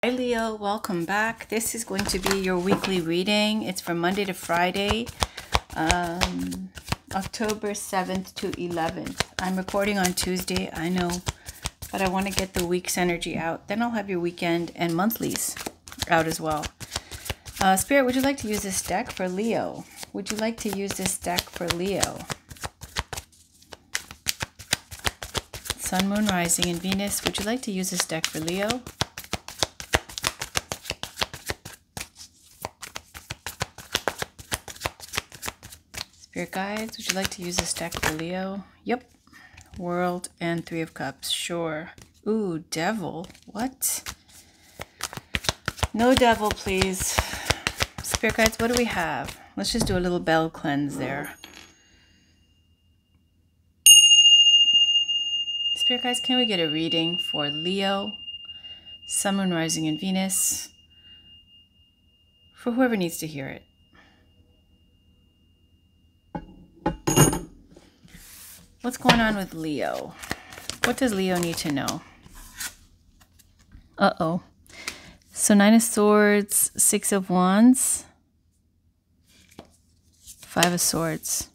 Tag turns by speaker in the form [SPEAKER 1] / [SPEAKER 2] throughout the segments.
[SPEAKER 1] Hi Leo, welcome back. This is going to be your weekly reading. It's from Monday to Friday, October 7th to 11th. I'm recording on Tuesday, I know, but I want to get the week's energy out. Then I'll have your weekend and monthlies out as well. Spirit, would you like to use this deck for Leo? Would you like to use this deck for Leo? Sun, Moon, Rising, and Venus. Would you like to use this deck for Leo? Spirit guides, would you like to use this deck for Leo? Yep. World and Three of Cups. Sure. Ooh, Devil. What? No Devil, please. Spirit guides, what do we have? Let's just do a little bell cleanse there. Spirit guides, can we get a reading for Leo, Sun, Moon, Rising, and Venus? For whoever needs to hear it. What's going on with Leo? What does Leo need to know? Uh-oh. So 9 of Swords, 6 of Wands, 5 of Swords.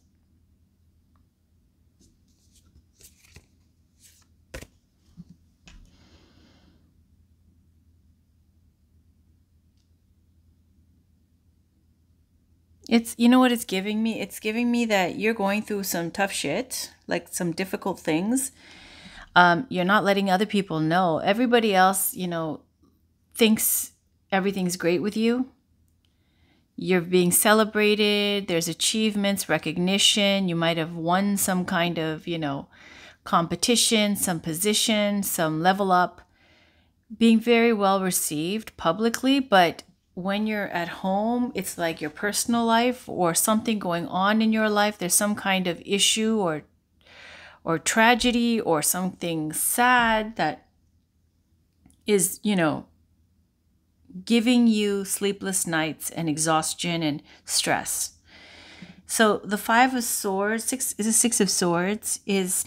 [SPEAKER 1] You know what it's giving me? It's giving me that you're going through some tough shit, like some difficult things. You're not letting other people know. Everybody else, thinks everything's great with you. You're being celebrated. There's achievements, recognition. You might have won some kind of, competition, some position, some level up. Being very well received publicly, but when you're at home, it's like your personal life or something going on in your life. There's some kind of issue or tragedy or something sad that is, giving you sleepless nights and exhaustion and stress. So the 5 of Swords, 6 of Swords, is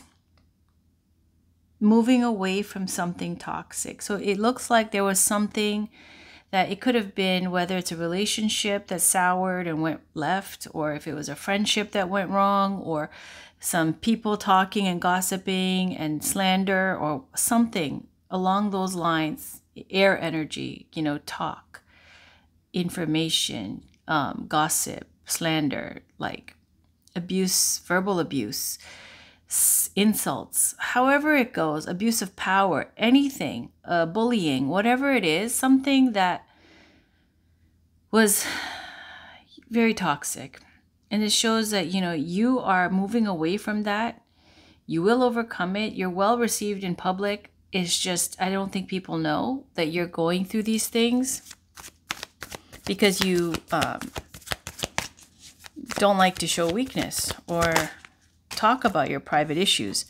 [SPEAKER 1] moving away from something toxic. So it looks like there was something that it could have been, whether it's a relationship that soured and went left, or if it was a friendship that went wrong, or some people talking and gossiping and slander, or something along those lines, air energy, talk, information, gossip, slander, like abuse, verbal abuse, insults, however it goes, abuse of power, anything, bullying, whatever it is, something that was very toxic. And it shows that, you are moving away from that. You will overcome it. You're well received in public. It's just, I don't think people know that you're going through these things because you don't like to show weakness or talk about your private issues.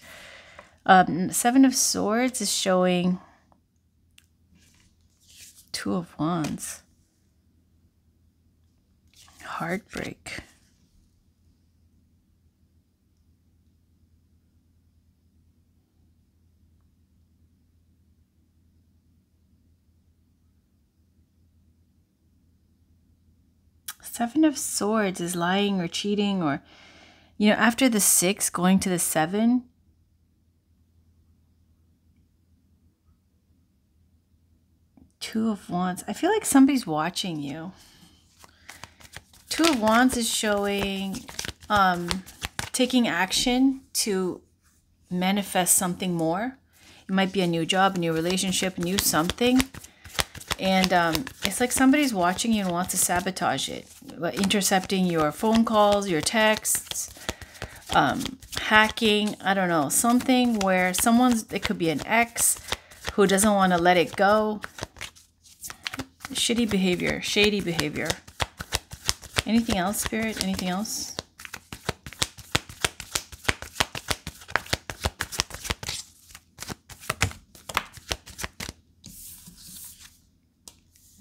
[SPEAKER 1] 7 of Swords is showing 2 of Wands. Heartbreak. Seven of Swords is lying or cheating or, after the 6 going to the 7, Two of Wands. I feel like somebody's watching you. 2 of Wands is showing taking action to manifest something more. It might be a new job, a new relationship, a new something. And it's like somebody's watching you and wants to sabotage it. Intercepting your phone calls, your texts, hacking, I don't know. Something where it could be an ex who doesn't want to let it go. Shitty behavior, shady behavior. Anything else, Spirit? Anything else?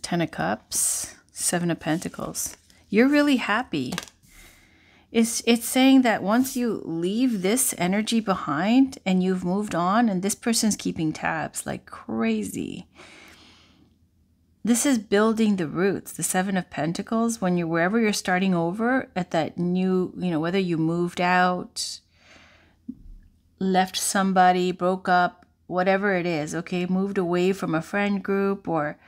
[SPEAKER 1] Ten of Cups, 7 of Pentacles. You're really happy. It's saying that once you leave this energy behind and you've moved on, and this person's keeping tabs like crazy. this is building the roots. The Seven of Pentacles, when you're wherever you're starting over at that new, whether you moved out, left somebody, broke up, whatever it is, okay, moved away from a friend group or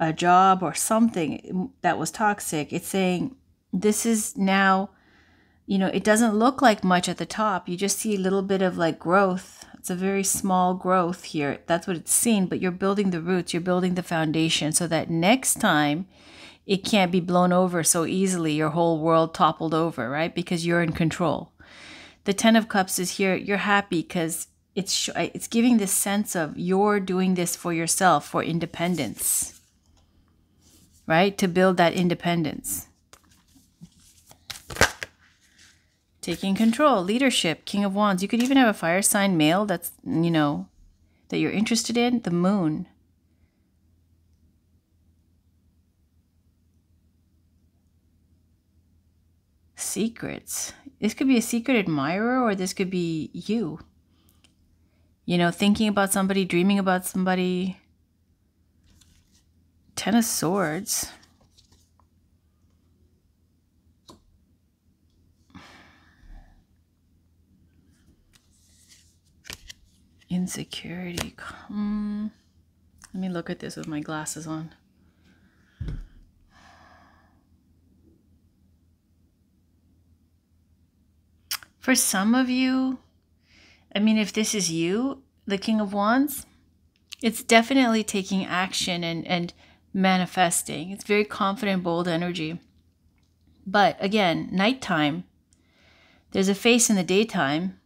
[SPEAKER 1] a job or something that was toxic. It's saying this is now, it doesn't look like much at the top. You just see a little bit of like growth. It's a very small growth here. That's what it's seen, but you're building the roots, you're building the foundation so that next time it can't be blown over so easily, your whole world toppled over, right? Because you're in control. The Ten of Cups is here. You're happy because it's giving this sense of you're doing this for yourself, for independence, right? To build that independence. Taking control, leadership, King of Wands. You could even have a fire sign male that's, that you're interested in. The Moon. Secrets. This could be a secret admirer, or this could be you. Thinking about somebody, dreaming about somebody. Ten of Swords. Insecurity. Let me look at this with my glasses on. For some of you, if this is you, the King of Wands, it's definitely taking action and manifesting. It's very confident, bold energy. But again, nighttime, there's a face in the daytime,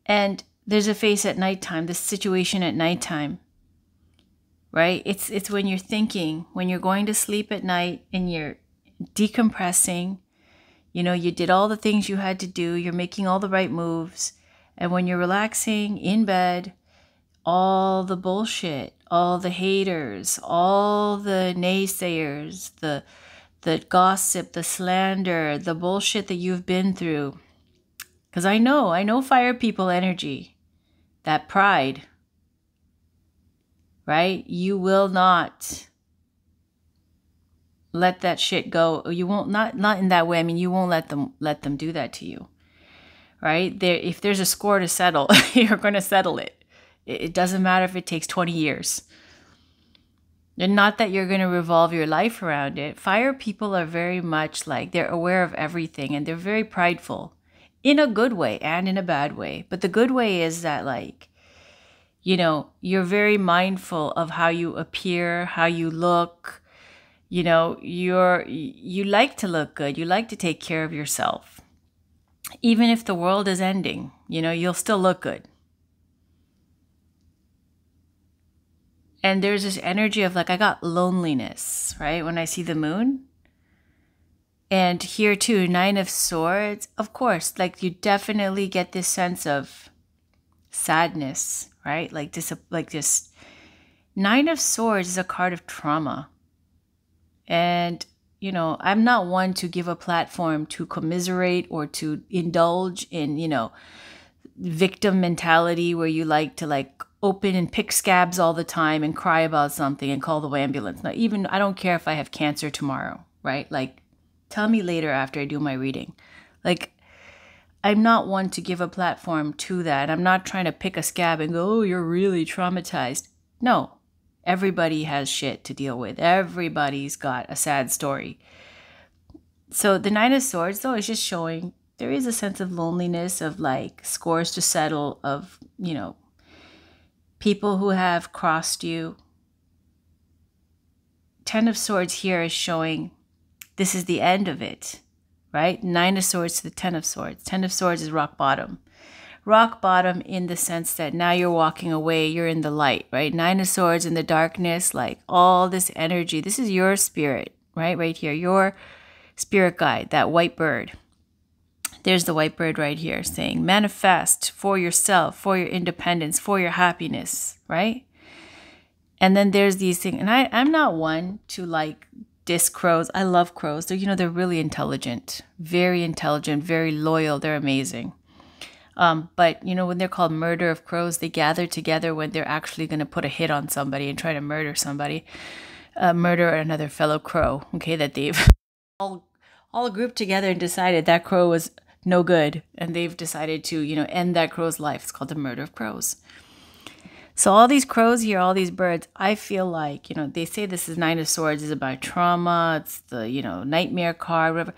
[SPEAKER 1] and there's a face at nighttime, the situation at nighttime, right? It's when you're thinking, when you're going to sleep at night and you're decompressing, you did all the things you had to do, you're making all the right moves, and when you're relaxing in bed, all the bullshit, all the haters, all the naysayers, the gossip, the slander, the bullshit that you've been through. Because I know fire people energy. That pride, right? You will not let that shit go. You won't, not in that way. You won't let them do that to you, right? If there's a score to settle, you're going to settle it. It doesn't matter if it takes 20 years. And not that you're going to revolve your life around it. Fire people are very much like, they're aware of everything, and they're very prideful. In a good way and in a bad way. But the good way is that, like, you're very mindful of how you appear, how you look. You like to look good. You like to take care of yourself. Even if the world is ending, you'll still look good. And there's this energy of like, I got loneliness, right? When I see the Moon. And here too, Nine of Swords, of course, like you definitely get this sense of sadness, right? Like this. Nine of Swords is a card of trauma. And, I'm not one to give a platform to commiserate or to indulge in, victim mentality where you like to like open and pick scabs all the time and cry about something and call the ambulance. Now, even, I don't care if I have cancer tomorrow, right? Like, tell me later after I do my reading. Like, I'm not one to give a platform to that. I'm not trying to pick a scab and go, oh, you're really traumatized. No, everybody has shit to deal with. Everybody's got a sad story. So the Nine of Swords, though, is just showing there is a sense of loneliness, of like scores to settle, of, people who have crossed you. Ten of Swords here is showing this is the end of it, right? Nine of Swords to the Ten of Swords. Ten of Swords is rock bottom. Rock bottom in the sense that now you're walking away, you're in the light, right? Nine of Swords in the darkness, like all this energy. This is your spirit, right? Right here, your spirit guide, that white bird. There's the white bird right here saying, manifest for yourself, for your independence, for your happiness, right? And then there's these things, and I'm not one to like diss crows. I love crows. They're really intelligent, very loyal. They're amazing. But when they're called murder of crows, they gather together when they're actually going to put a hit on somebody and try to murder somebody. murder another fellow crow. Okay, that they've all grouped together and decided that crow was no good, and they've decided to, end that crow's life. It's called the murder of crows. So all these crows here, all these birds, I feel like, they say this is Nine of Swords is about trauma. It's the, nightmare card, whatever.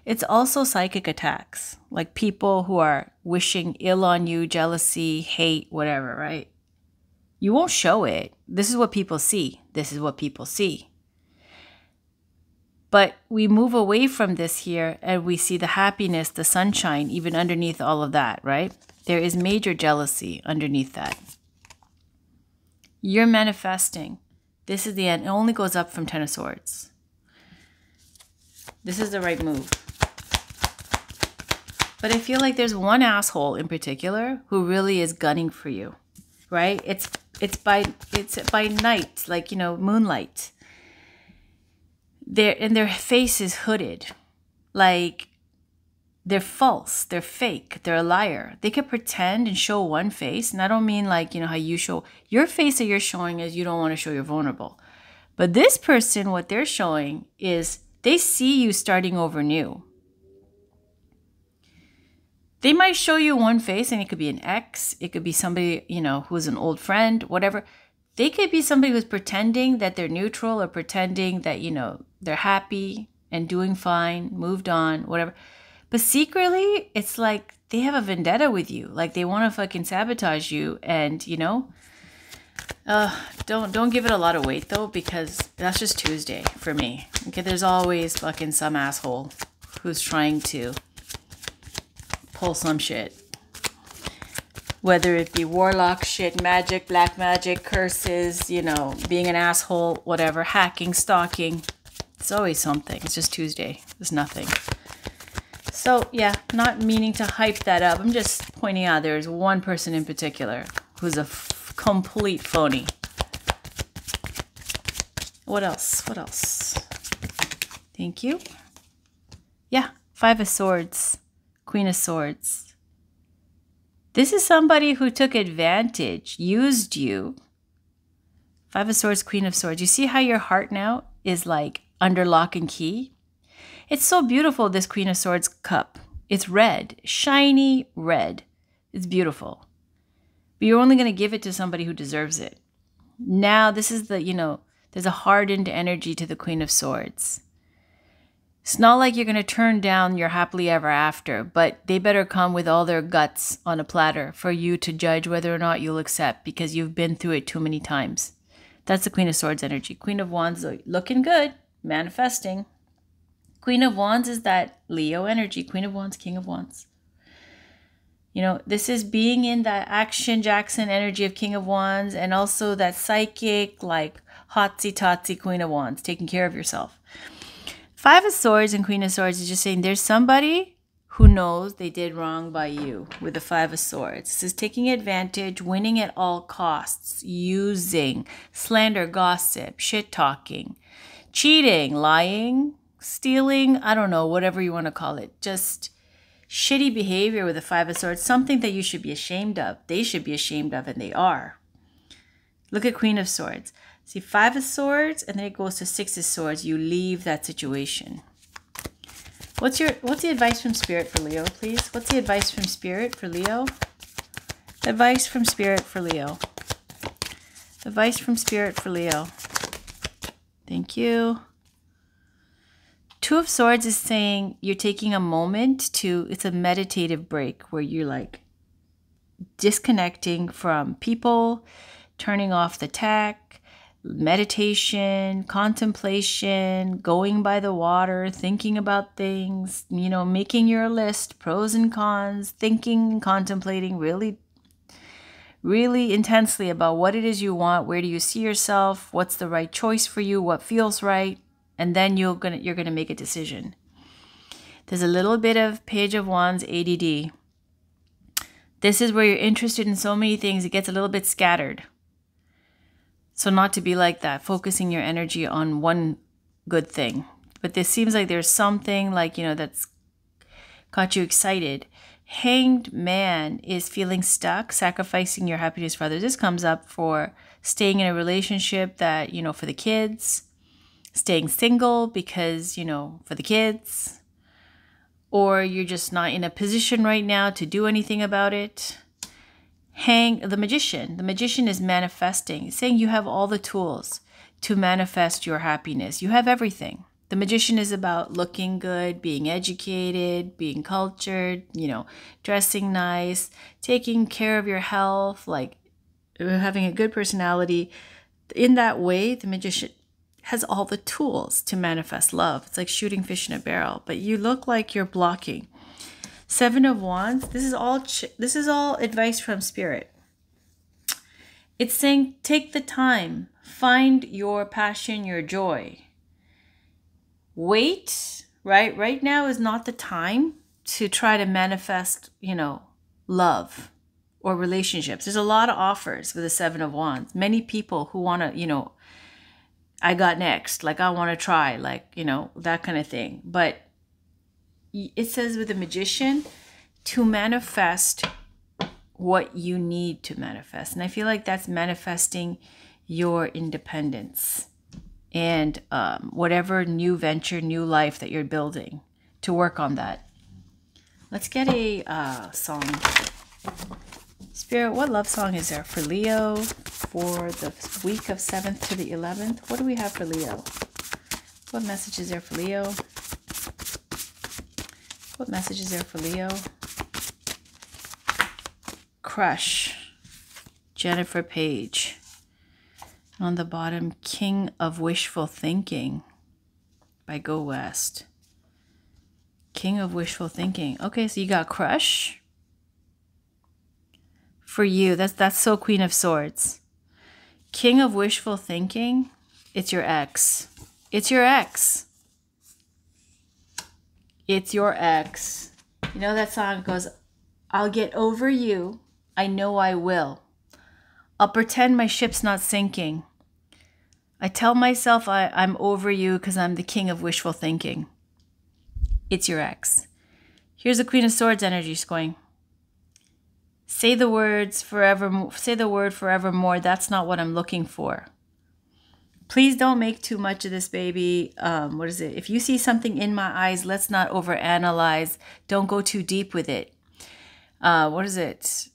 [SPEAKER 1] It's also psychic attacks, like people who are wishing ill on you, jealousy, hate, whatever, right? You won't show it. This is what people see. This is what people see. But we move away from this here and we see the happiness, the sunshine, even underneath all of that, right? There is major jealousy underneath that. You're manifesting. This is the end. It only goes up from Ten of Swords. This is the right move. But I feel like there's one asshole in particular who really is gunning for you, right? It's by night, like, moonlight. Their face is hooded, like they're false, they're fake, they're a liar. They could pretend and show one face, and I don't mean like, how you show your face that you're showing is you don't want to show you're vulnerable. But this person, what they're showing is they see you starting over new. They might show you one face, and it could be an ex, it could be somebody, who's an old friend, whatever. They could be somebody who's pretending that they're neutral or pretending that, they're happy and doing fine, moved on, whatever. But secretly, it's like they have a vendetta with you. Like they want to fucking sabotage you. And, don't give it a lot of weight, though, because that's just Tuesday for me. Okay, there's always fucking some asshole who's trying to pull some shit. Whether it be warlock shit, magic, black magic, curses, being an asshole, whatever, hacking, stalking. It's always something. It's just Tuesday. There's nothing. So, yeah, not meaning to hype that up. I'm just pointing out there's one person in particular who's a complete phony. What else? What else? Thank you. Yeah, Five of Swords, Queen of Swords. This is somebody who took advantage, used you. Five of Swords, Queen of Swords. You see how your heart now is like under lock and key? It's so beautiful, this Queen of Swords cup. It's red, shiny red. It's beautiful. But you're only going to give it to somebody who deserves it. Now, this is the, there's a hardened energy to the Queen of Swords. It's not like you're going to turn down your happily ever after, but they better come with all their guts on a platter for you to judge whether or not you'll accept because you've been through it too many times. That's the Queen of Swords energy. Queen of Wands, looking good, manifesting. Queen of Wands is that Leo energy. Queen of Wands, King of Wands. This is being in that Action Jackson energy of King of Wands and also that psychic, like hotsy-totsy Queen of Wands, taking care of yourself. Five of Swords and Queen of Swords is just saying there's somebody who knows they did wrong by you with the Five of Swords. This is taking advantage, winning at all costs, using, slander, gossip, shit-talking, cheating, lying, stealing, I don't know, whatever you want to call it. Just shitty behavior with the Five of Swords, something that you should be ashamed of. They should be ashamed of, and they are. Look at Queen of Swords. See, Five of Swords, and then it goes to Six of Swords. You leave that situation. What's the advice from Spirit for Leo, please? What's the advice from Spirit for Leo? Advice from Spirit for Leo. Advice from Spirit for Leo. Thank you. Two of Swords is saying you're taking a moment to, it's a meditative break where you're like disconnecting from people, turning off the tech, meditation, contemplation, going by the water, thinking about things, making your list, pros and cons, thinking, contemplating really, really intensely about what it is you want, where do you see yourself, what's the right choice for you, what feels right, and then you're gonna make a decision. There's a little bit of Page of Wands ADD. This is where you're interested in so many things, it gets a little bit scattered. So not to be like that, focusing your energy on one good thing. But this seems like there's something like, that's got you excited. Hanged Man is feeling stuck, sacrificing your happiness for others. This comes up for staying in a relationship that, for the kids. staying single because, for the kids, or you're just not in a position right now to do anything about it. The Magician. The Magician is manifesting. It's saying you have all the tools to manifest your happiness. You have everything. The Magician is about looking good, being educated, being cultured, dressing nice, taking care of your health, like having a good personality. In that way, the Magician has all the tools to manifest love. It's like shooting fish in a barrel, but you look like you're blocking. Seven of Wands. This is all advice from Spirit. It's saying take the time, find your passion, your joy. Wait, right? Right now is not the time to try to manifest, love or relationships. There's a lot of offers with the Seven of Wands. Many people who want to, I got next, like I want to try, like, that kind of thing. But it says with the Magician to manifest what you need to manifest. And I feel like that's manifesting your independence and whatever new venture, new life that you're building, to work on that. Let's get a song. Spirit, what love song is there for Leo for the week of 7th to the 11th? What do we have for Leo? What message is there for Leo? What message is there for Leo? Crush. Jennifer Page. On the bottom, King of Wishful Thinking by Go West. King of Wishful Thinking. Okay, so you got Crush. For you, that's so Queen of Swords. King of Wishful Thinking, it's your ex. It's your ex. It's your ex. You know that song goes, I'll get over you. I know I will. I'll pretend my ship's not sinking. I tell myself I'm over you because I'm the king of wishful thinking. It's your ex. Here's the Queen of Swords energy. She's going, say the words forever. Say the word forevermore. That's not what I'm looking for. Please don't make too much of this, baby. What is it? If you see something in my eyes, let's not overanalyze. Don't go too deep with it. What is it?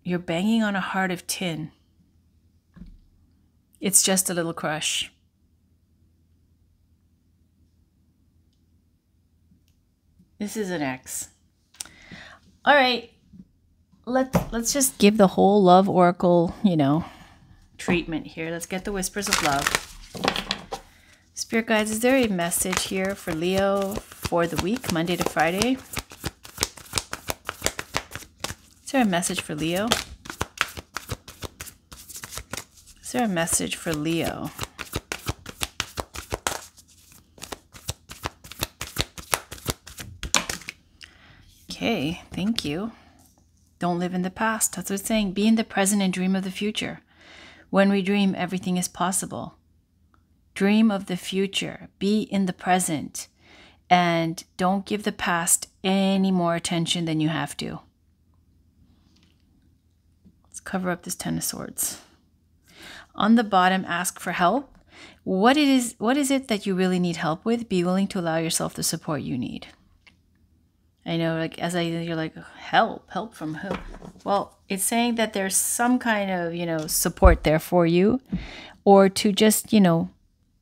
[SPEAKER 1] You're banging on a heart of tin. It's just a little crush. This is an ex. All right. Let's just give the whole love oracle, treatment here. Let's get the whispers of love. Spirit guides, is there a message here for Leo for the week, Monday to Friday? Is there a message for Leo? Is there a message for Leo? Okay, thank you. Don't live in the past. That's what it's saying. Be in the present and dream of the future. When we dream, everything is possible. Dream of the future. Be in the present. And don't give the past any more attention than you have to. Let's cover up this Ten of Swords. On the bottom, ask for help. What is it that you really need help with? Be willing to allow yourself the support you need. I know, you're like, help from who? Well, it's saying that there's some kind of, support there for you, or to just,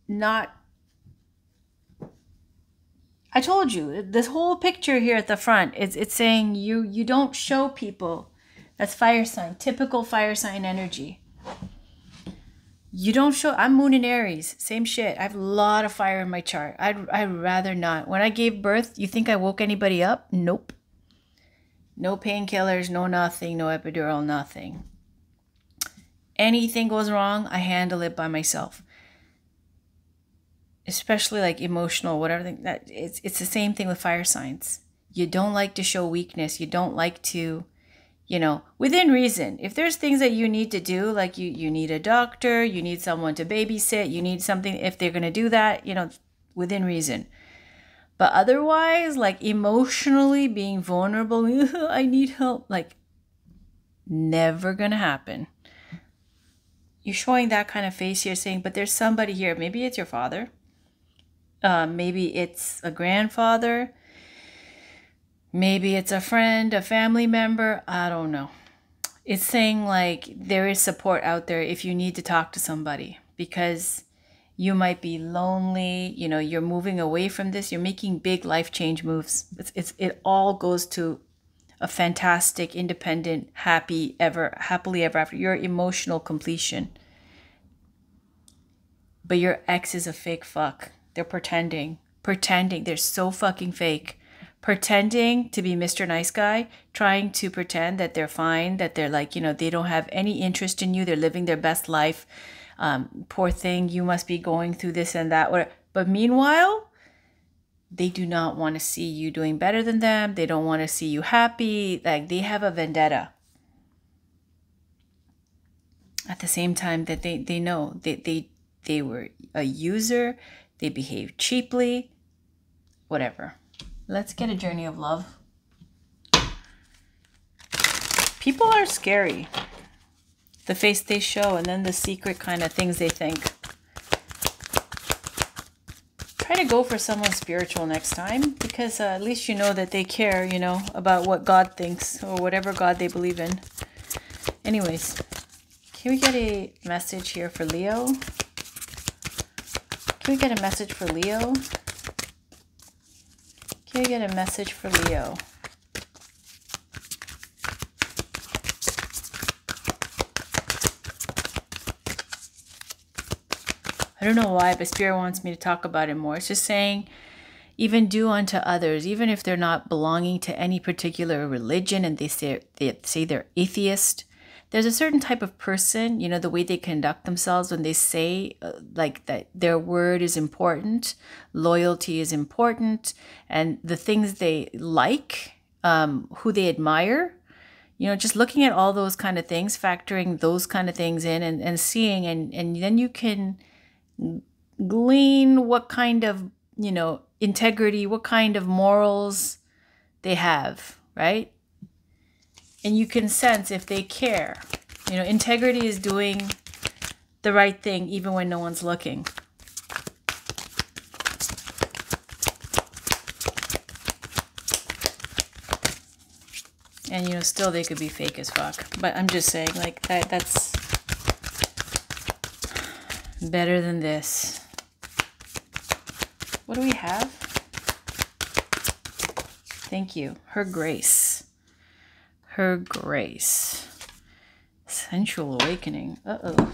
[SPEAKER 1] not. I told you, this whole picture here at the front, it's saying you don't show people. That's fire sign, typical fire sign energy. You don't show. I'm Moon in Aries. Same shit. I have a lot of fire in my chart. I'd rather not. When I gave birth, you think I woke anybody up? Nope. No painkillers, no nothing, no epidural, nothing. Anything goes wrong, I handle it by myself. Especially like emotional, whatever. It's the same thing with fire signs. You don't like to show weakness. You don't like to, within reason. If there's things that you need to do, like you need a doctor, you need someone to babysit, you need something, if they're going to do that, within reason. But otherwise, like emotionally being vulnerable, I need help, like never going to happen. you're showing that kind of face here, saying, but there's somebody here. Maybe it's your father. Maybe it's a grandfather. Maybe it's a friend, a family member. I don't know. It's saying like there is support out there if you need to talk to somebody, because you might be lonely. You know, you're moving away from this. You're making big life change moves. It all goes to a fantastic, independent, happily ever after. Your emotional completion. But your ex is a fake fuck. They're pretending. They're so fucking fake. Pretending to be Mr. Nice Guy, trying to pretend that they're fine, that they're like, you know, they don't have any interest in you. They're living their best life. Poor thing, you must be going through this and that. But meanwhile, they do not want to see you doing better than them. They don't want to see you happy. Like, they have a vendetta. At the same time that they know they were a user, they behaved cheaply, whatever. Let's get a journey of love. People are scary. The face they show, and then the secret kind of things they think. Try to go for someone spiritual next time, because at least you know that they care, you know, about what God thinks, or whatever God they believe in. Anyways, can we get a message here for Leo? Can we get a message for Leo? Can we get a message for Leo? I don't know why, but Spirit wants me to talk about it more. It's just saying, even do unto others, even if they're not belonging to any particular religion and they say they're atheist. There's a certain type of person, you know, the way they conduct themselves when they say like that their word is important, loyalty is important, and the things they like, who they admire, you know, just looking at all those kind of things, factoring those kind of things in and seeing, and then you can glean what kind of, you know, integrity, what kind of morals they have, right? And you can sense if they care. You know, integrity is doing the right thing even when no one's looking. And, you know, still they could be fake as fuck. But I'm just saying, like, that's better than this. What do we have? Thank you. Her grace. Her grace. Sensual awakening. Uh-oh.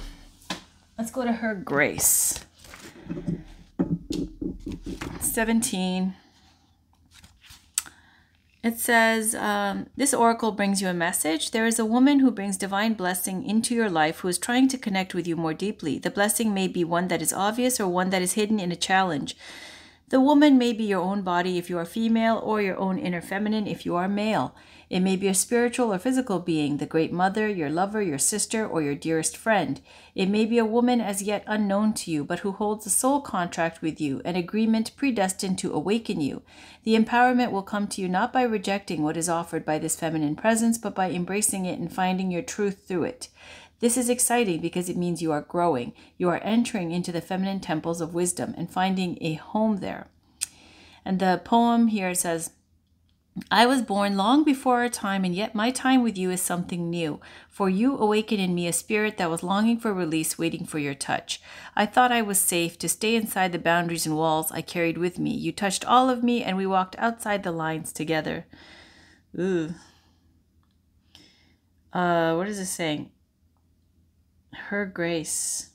[SPEAKER 1] Let's go to her grace. 17. It says, this oracle brings you a message. There is a woman who brings divine blessing into your life who is trying to connect with you more deeply. The blessing may be one that is obvious or one that is hidden in a challenge. The woman may be your own body if you are female, or your own inner feminine if you are male. It may be a spiritual or physical being, the great mother, your lover, your sister, or your dearest friend. It may be a woman as yet unknown to you, but who holds a soul contract with you, an agreement predestined to awaken you. The empowerment will come to you not by rejecting what is offered by this feminine presence, but by embracing it and finding your truth through it. This is exciting because it means you are growing. You are entering into the feminine temples of wisdom and finding a home there. And the poem here says, I was born long before our time, and yet my time with you is something new. For you awaken in me a spirit that was longing for release, waiting for your touch. I thought I was safe to stay inside the boundaries and walls I carried with me. You touched all of me, and we walked outside the lines together. Ooh. What is it saying? Her grace.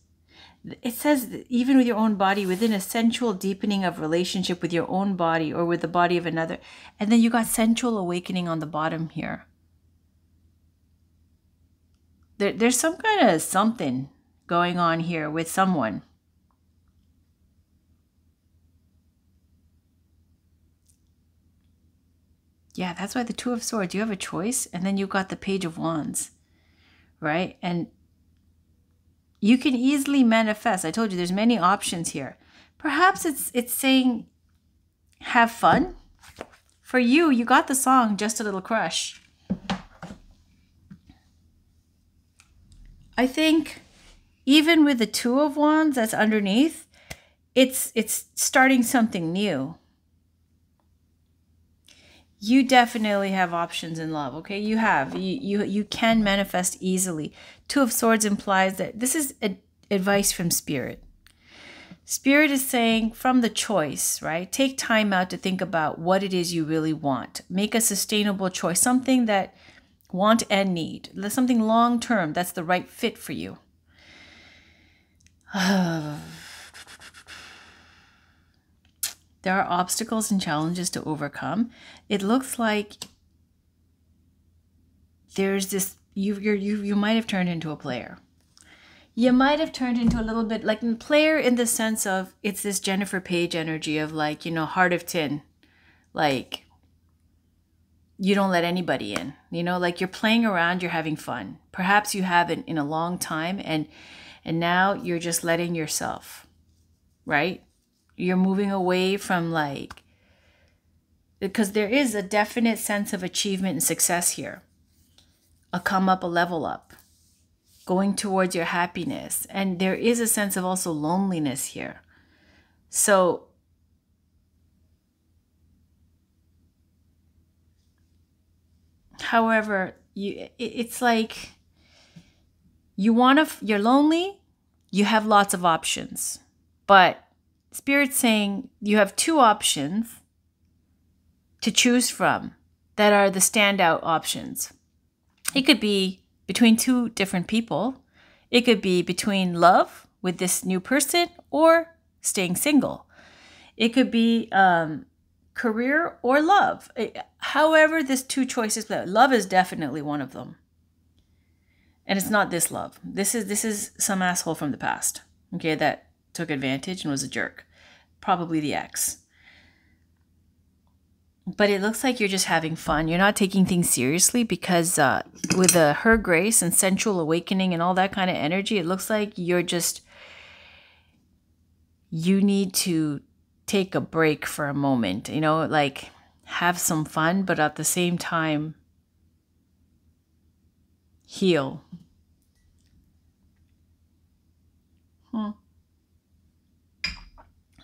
[SPEAKER 1] It says that even with your own body, within a sensual deepening of relationship with your own body or with the body of another. And then you got sensual awakening on the bottom here. There's some kind of something going on here with someone. Yeah, that's why the Two of Swords, you have a choice. And then you got the Page of Wands, right? And you can easily manifest. I told you there's many options here. Perhaps it's saying have fun. For you, you got the song Just a Little Crush. I think even with the Two of Wands that's underneath, it's starting something new. You definitely have options in love, okay? You can manifest easily. Two of Swords implies that this is advice from Spirit. Spirit is saying from the choice, right? Take time out to think about what it is you really want. Make a sustainable choice, something that want and need, something long term that's the right fit for you. There are obstacles and challenges to overcome. It looks like there's this, you might have turned into a player. You might have turned into a little bit like a player in the sense of it's this Jennifer Page energy of like, heart of tin. Like, you don't let anybody in, like you're playing around, you're having fun. Perhaps you haven't in a long time, and now you're just letting yourself, right? You're moving away from like, because there is a definite sense of achievement and success here. A come up, a level up, going towards your happiness. And there is a sense of also loneliness here. So however, it's like you're lonely, you have lots of options, but Spirit's saying you have two options to choose from that are the standout options. It could be between two different people. It could be between love with this new person or staying single. It could be career or love. However, there's two choices. Love is definitely one of them. And it's not this love. This is some asshole from the past, okay, that took advantage and was a jerk. Probably the ex. But it looks like you're just having fun. You're not taking things seriously because with her grace and sensual awakening and all that kind of energy, it looks like you need to take a break for a moment, like have some fun, but at the same time, heal.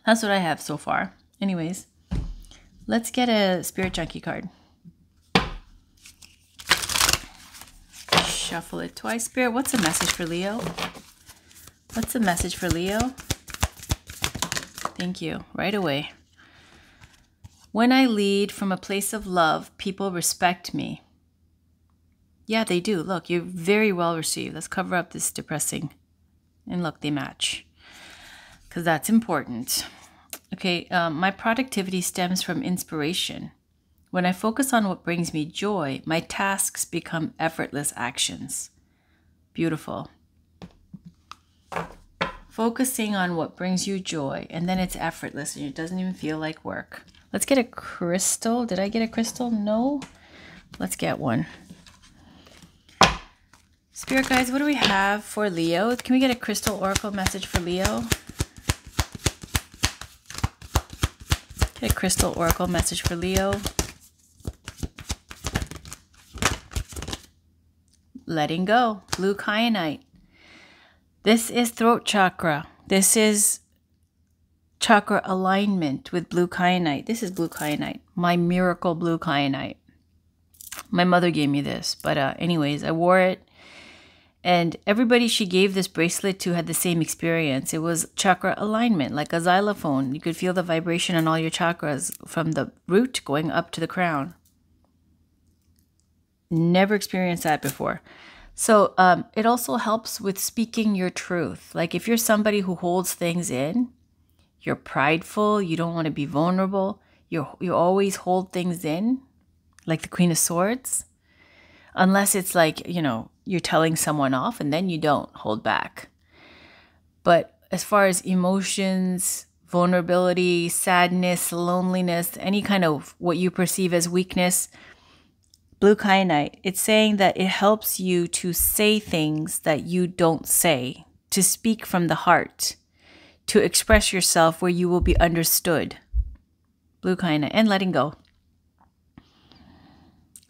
[SPEAKER 1] That's what I have so far. Anyways, let's get a Spirit Junkie card. Shuffle it twice. Spirit, what's the message for Leo? What's the message for Leo? Thank you. Right away. When I lead from a place of love, people respect me. Yeah, they do. Look, you're very well received. Let's cover up this depressing. And look, they match. Because that's important. Okay, my productivity stems from inspiration. When I focus on what brings me joy, my tasks become effortless actions. Beautiful. Focusing on what brings you joy, and then it's effortless, and it doesn't even feel like work. Let's get a crystal. Did I get a crystal? No. Let's get one. Spirit guides, what do we have for Leo? Can we get a crystal oracle message for Leo? Get a crystal oracle message for Leo. Letting go. Blue kyanite. This is throat chakra. This is chakra alignment with blue kyanite. This is blue kyanite. My miracle blue kyanite. My mother gave me this. But anyways, I wore it. And everybody she gave this bracelet to had the same experience. It was chakra alignment, like a xylophone. You could feel the vibration on all your chakras from the root going up to the crown. Never experienced that before. So it also helps with speaking your truth. Like if you're somebody who holds things in, you're prideful, you don't want to be vulnerable, you always hold things in, like the Queen of Swords. Unless it's like, you're telling someone off, and then you don't hold back. But as far as emotions, vulnerability, sadness, loneliness, any kind of what you perceive as weakness, blue kyanite, it's saying that it helps you to say things that you don't say, to speak from the heart, to express yourself where you will be understood. Blue kyanite. And letting go.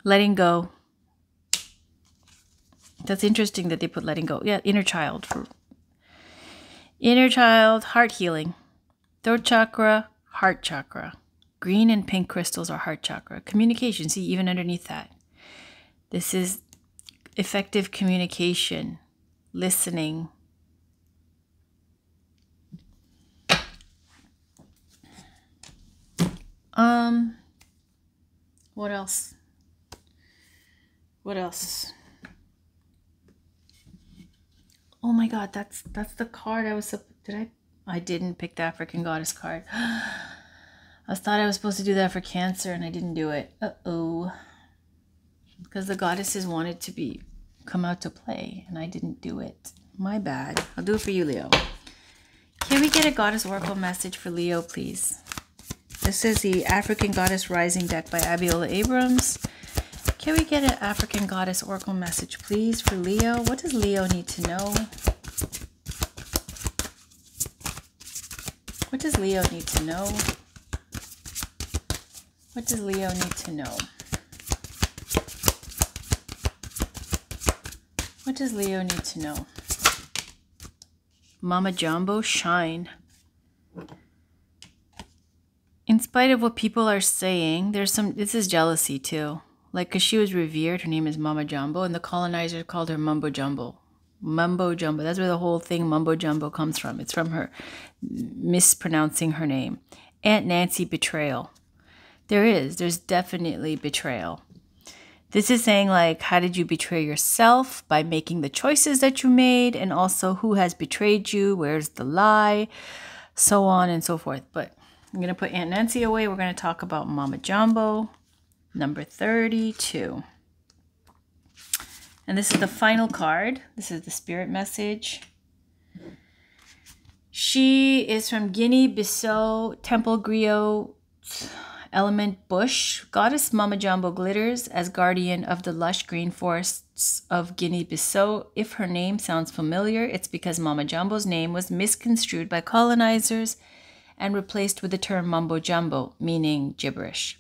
[SPEAKER 1] Letting go. That's interesting that they put letting go. Yeah, inner child. Inner child, heart healing. Throat chakra, heart chakra. Green and pink crystals are heart chakra. Communication, see, even underneath that. This is effective communication, listening. What else? What else? Oh my God, that's the card I was, I didn't pick the African goddess card. I thought I was supposed to do that for Cancer and I didn't do it. Uh-oh. Because the goddesses wanted to come out to play and I didn't do it. My bad. I'll do it for you, Leo. Can we get a Goddess Oracle message for Leo, please? This is the African Goddess Rising deck by Abiola Abrams. Can we get an African Goddess Oracle message, please, for Leo? What does Leo need to know? What does Leo need to know? What does Leo need to know? What does Leo need to know? Mama Jumbo, shine. In spite of what people are saying, this is jealousy too. Like, because she was revered, her name is Mama Jumbo, and the colonizers called her Mumbo Jumbo. Mumbo Jumbo. That's where the whole thing Mumbo Jumbo comes from. It's from her mispronouncing her name. Aunt Nancy betrayal. There's definitely betrayal. This is saying, like, how did you betray yourself? By making the choices that you made, and also who has betrayed you, where's the lie, so on and so forth. But I'm going to put Aunt Nancy away. We're going to talk about Mama Jumbo, number 32. And this is the final card. This is the spirit message. She is from Guinea-Bissau, Temple Griot, element bush. Goddess Mama Jumbo glitters as guardian of the lush green forests of Guinea-Bissau. If her name sounds familiar, it's because Mama Jumbo's name was misconstrued by colonizers and replaced with the term Mumbo Jumbo, meaning gibberish.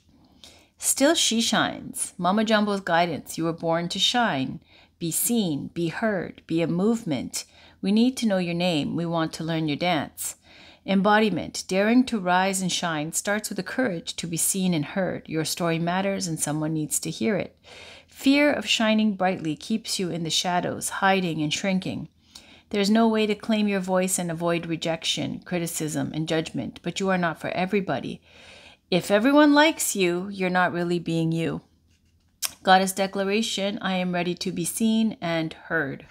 [SPEAKER 1] Still she shines. Mama Jumbo's guidance. You were born to shine. Be seen, be heard, be a movement. We need to know your name. We want to learn your dance. Embodiment. Daring to rise and shine starts with the courage to be seen and heard. Your story matters and someone needs to hear it. Fear of shining brightly keeps you in the shadows, hiding and shrinking. There's no way to claim your voice and avoid rejection, criticism, and judgment, but you are not for everybody. If everyone likes you, you're not really being you. Goddess declaration, I am ready to be seen and heard.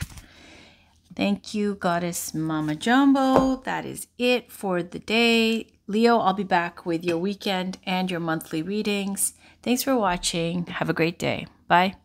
[SPEAKER 1] Thank you, Goddess Mama Jumbo. That is it for the day. Leo, I'll be back with your weekend and your monthly readings. Thanks for watching. Have a great day. Bye.